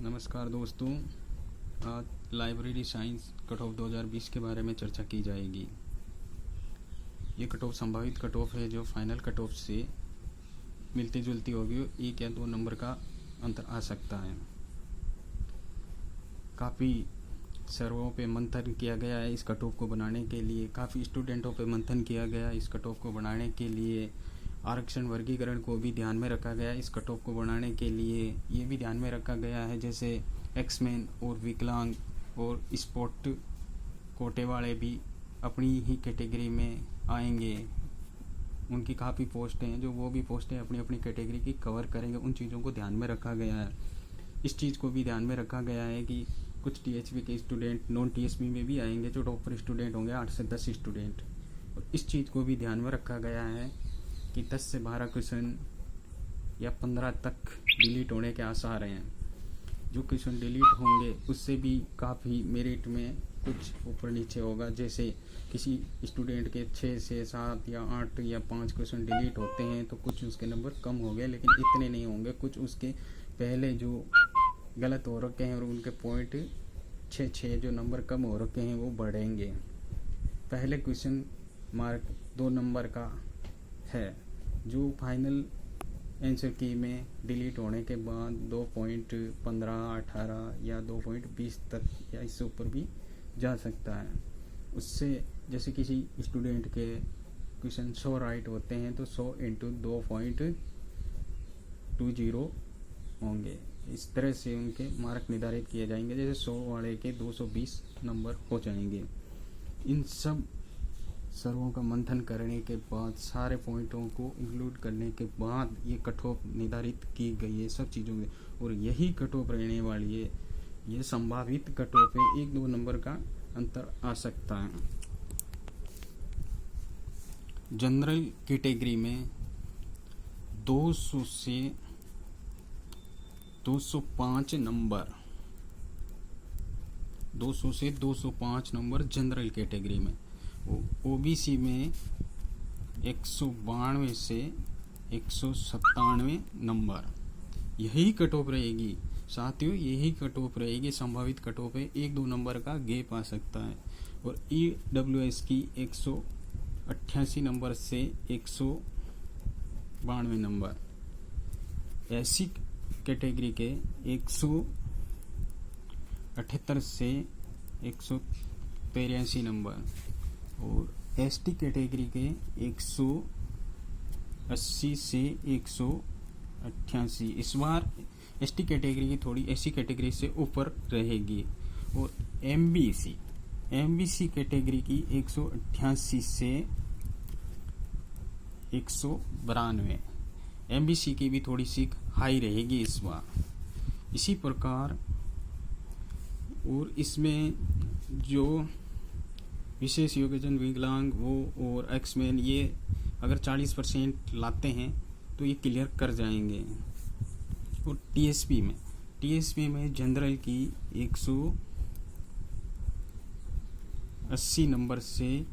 नमस्कार दोस्तों, आज लाइब्रेरी साइंस कट ऑफ 2020 के बारे में चर्चा की जाएगी। ये कट ऑफ संभावित कट ऑफ है जो फाइनल कट ऑफ से मिलती जुलती होगी। 1 या 2 नंबर का अंतर आ सकता है। काफ़ी सर्वों पे मंथन किया गया है इस कट ऑफ को बनाने के लिए। काफ़ी स्टूडेंटों पे मंथन किया गया इस कट ऑफ को बनाने के लिए। आरक्षण वर्गीकरण को भी ध्यान में रखा गया इस कट ऑफ को बनाने के लिए। ये भी ध्यान में रखा गया है जैसे एक्समैन और विकलांग और स्पोर्ट कोटे वाले भी अपनी ही कैटेगरी में आएंगे। उनकी काफ़ी पोस्टें हैं जो वो भी पोस्टें अपनी अपनी कैटेगरी की कवर करेंगे। उन चीज़ों को ध्यान में रखा गया है। इस चीज़ को भी ध्यान में रखा गया है कि कुछ टीएचबी के स्टूडेंट नॉन टीएचबी में भी आएंगे जो टॉपर स्टूडेंट होंगे, 8 से 10 स्टूडेंट। और इस चीज़ को भी ध्यान में रखा गया है कि 10 से 12 क्वेश्चन या 15 तक डिलीट होने के आसार हैं। जो क्वेश्चन डिलीट होंगे उससे भी काफ़ी मेरिट में कुछ ऊपर नीचे होगा। जैसे किसी स्टूडेंट के 6 से 7 या 8 या 5 क्वेश्चन डिलीट होते हैं तो कुछ उसके नंबर कम हो गए, लेकिन इतने नहीं होंगे। कुछ उसके पहले जो गलत हो रखे हैं और उनके पॉइंट 6 जो नंबर कम हो रखे हैं वो बढ़ेंगे। पहले क्वेश्चन मार्क 2 नंबर का है जो फाइनल आंसर की में डिलीट होने के बाद 2.15, 18 या 2.20 तक या इससे ऊपर भी जा सकता है। उससे जैसे किसी स्टूडेंट के क्वेश्चन 100 राइट होते हैं तो 100 × 2.20 होंगे। इस तरह से उनके मार्क निर्धारित किए जाएंगे। जैसे 100 वाले के 220 नंबर हो जाएंगे। इन सब सर्वों का मंथन करने के बाद, सारे पॉइंटों को इंक्लूड करने के बाद ये कट ऑफ निर्धारित की गई है सब चीज़ों में। और यही कट ऑफ रहने वाली है। ये संभावित कट ऑफ है। 1-2 नंबर का अंतर आ सकता है। जनरल कैटेगरी में 200 से 205 नंबर, 200 से 205 नंबर जनरल कैटेगरी में। ओबीसी में 192 से 197 नंबर। यही कट ऑफ रहेगी साथियों, यही कट ऑफ रहेगी। संभावित कट ऑफ है। 1-2 नंबर का गैप आ सकता है। और ईडब्ल्यूएस की 188 नंबर से 192 नंबर। एससी कैटेगरी के 178 से 183 नंबर। और एसटी कैटेगरी के 180 से 188। इस बार एसटी कैटेगरी की थोड़ी एससी कैटेगरी से ऊपर रहेगी। और एमबीसी कैटेगरी की 188 से 192। एमबीसी की भी थोड़ी सी हाई रहेगी इस बार। इसी प्रकार और इसमें जो विशेष योग्यजन, विकलांग वो और एक्समैन, ये अगर 40% लाते हैं तो ये क्लियर कर जाएंगे। और टीएसपी में जनरल की 180 नंबर से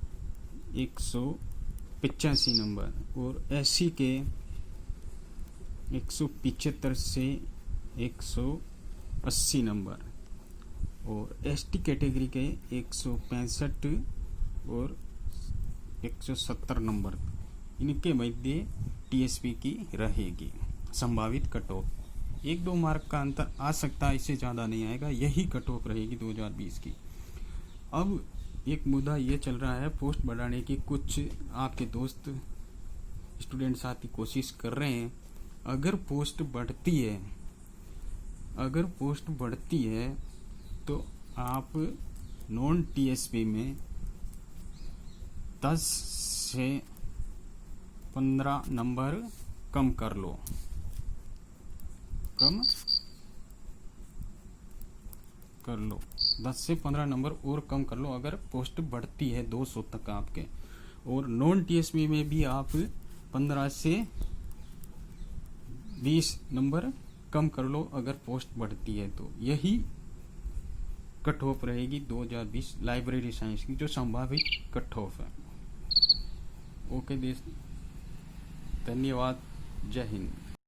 185 नंबर। और एससी के 175 से 180 नंबर। और एसटी कैटेगरी के 165 और 170 नंबर। इनके मध्य टीएसपी की रहेगी संभावित कट ऑफ। 1-2 मार्क का अंतर आ सकता है, इससे ज़्यादा नहीं आएगा। यही कट ऑफ रहेगी 2020 की। अब एक मुद्दा ये चल रहा है पोस्ट बढ़ाने की। कुछ आपके दोस्त स्टूडेंट साथी कोशिश कर रहे हैं। अगर पोस्ट बढ़ती है तो आप नॉन टीएसपी में 10 से 15 नंबर कम कर लो। 10 से 15 नंबर और कम कर लो अगर पोस्ट बढ़ती है 200 तक आपके। और नॉन टीएसपी में भी आप 15 से 20 नंबर कम कर लो अगर पोस्ट बढ़ती है। तो यही कट ऑफ रहेगी 2020 लाइब्रेरी साइंस की, जो संभावित कट ऑफ है। ओके, धन्यवाद। जय हिंद।